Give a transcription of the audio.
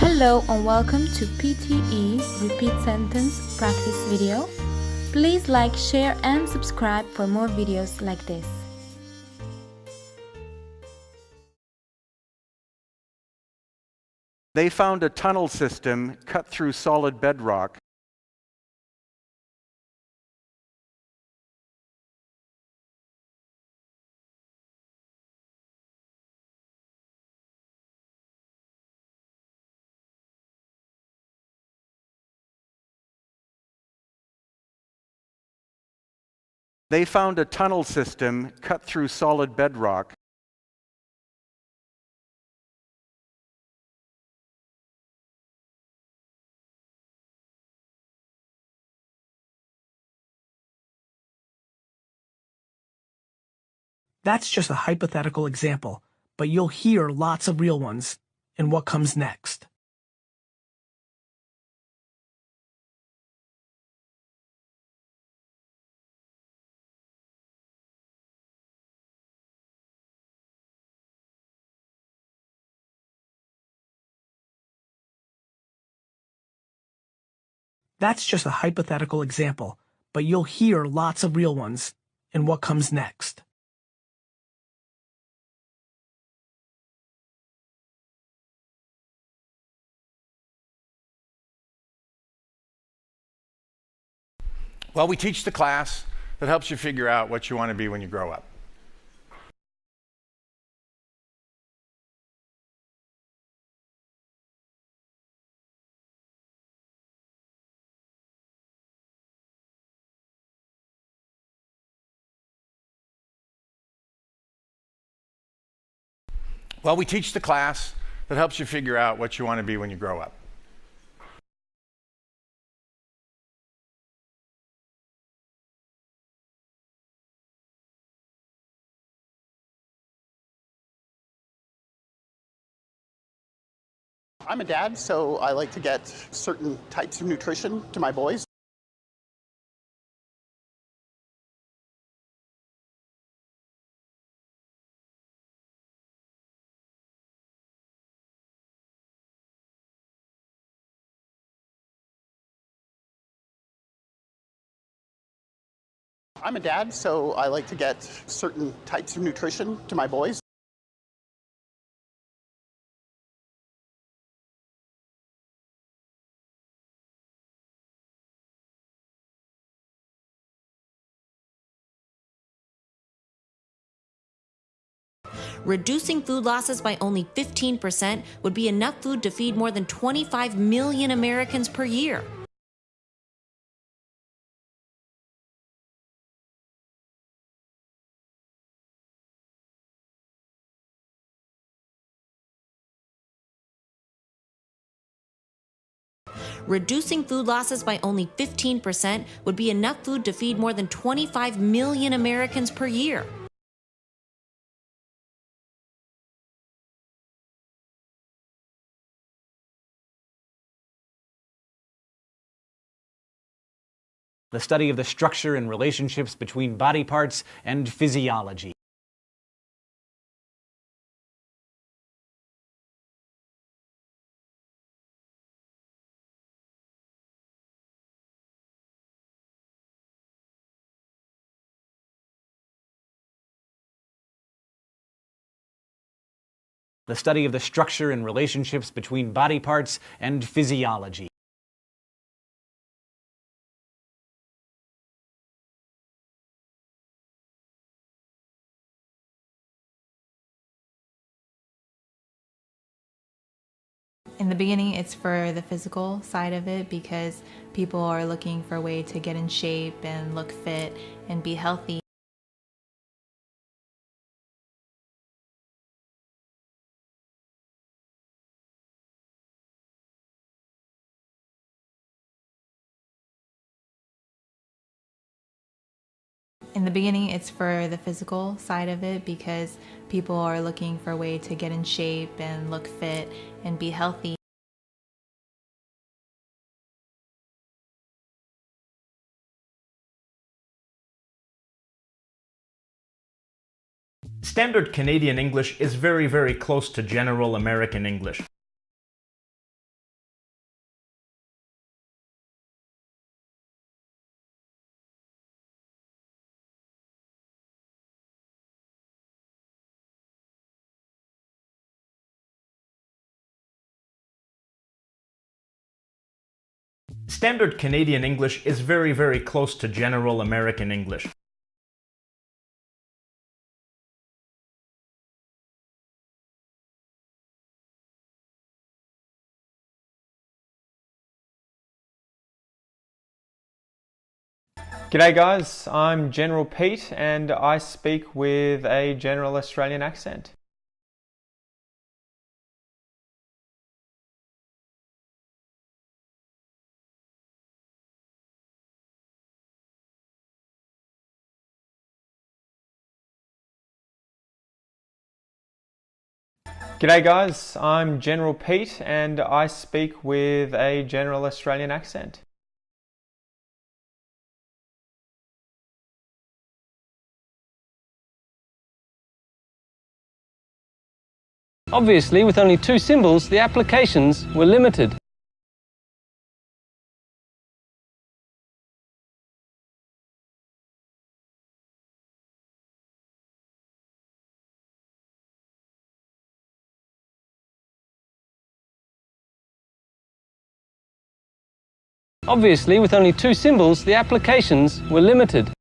Hello and welcome to PTE Repeat Sentence Practice video. Please like, share and subscribe for more videos like this. They found a tunnel system cut through solid bedrock. They found a tunnel system cut through solid bedrock. That's just a hypothetical example, but you'll hear lots of real ones in what comes next. That's just a hypothetical example, but you'll hear lots of real ones in what comes next. Well, we teach the class that helps you figure out what you want to be when you grow up. Well, we teach the class that helps you figure out what you want to be when you grow up. I'm a dad, so I like to get certain types of nutrition to my boys. I'm a dad, so I like to get certain types of nutrition to my boys. Reducing food losses by only 15% would be enough food to feed more than 25 million Americans per year. Reducing food losses by only 15% would be enough food to feed more than 25 million Americans per year. The study of the structure and relationships between body parts and physiology. The study of the structure and relationships between body parts and physiology. In the beginning, it's for the physical side of it because people are looking for a way to get in shape and look fit and be healthy. In the beginning, it's for the physical side of it because people are looking for a way to get in shape and look fit and be healthy. Standard Canadian English is very, very close to general American English. Standard Canadian English is very, very close to general American English. G'day guys, I'm General Pete and I speak with a general Australian accent. G'day guys, I'm General Pete and I speak with a general Australian accent. Obviously, with only 2 symbols, the applications were limited. Obviously, with only 2 symbols, the applications were limited.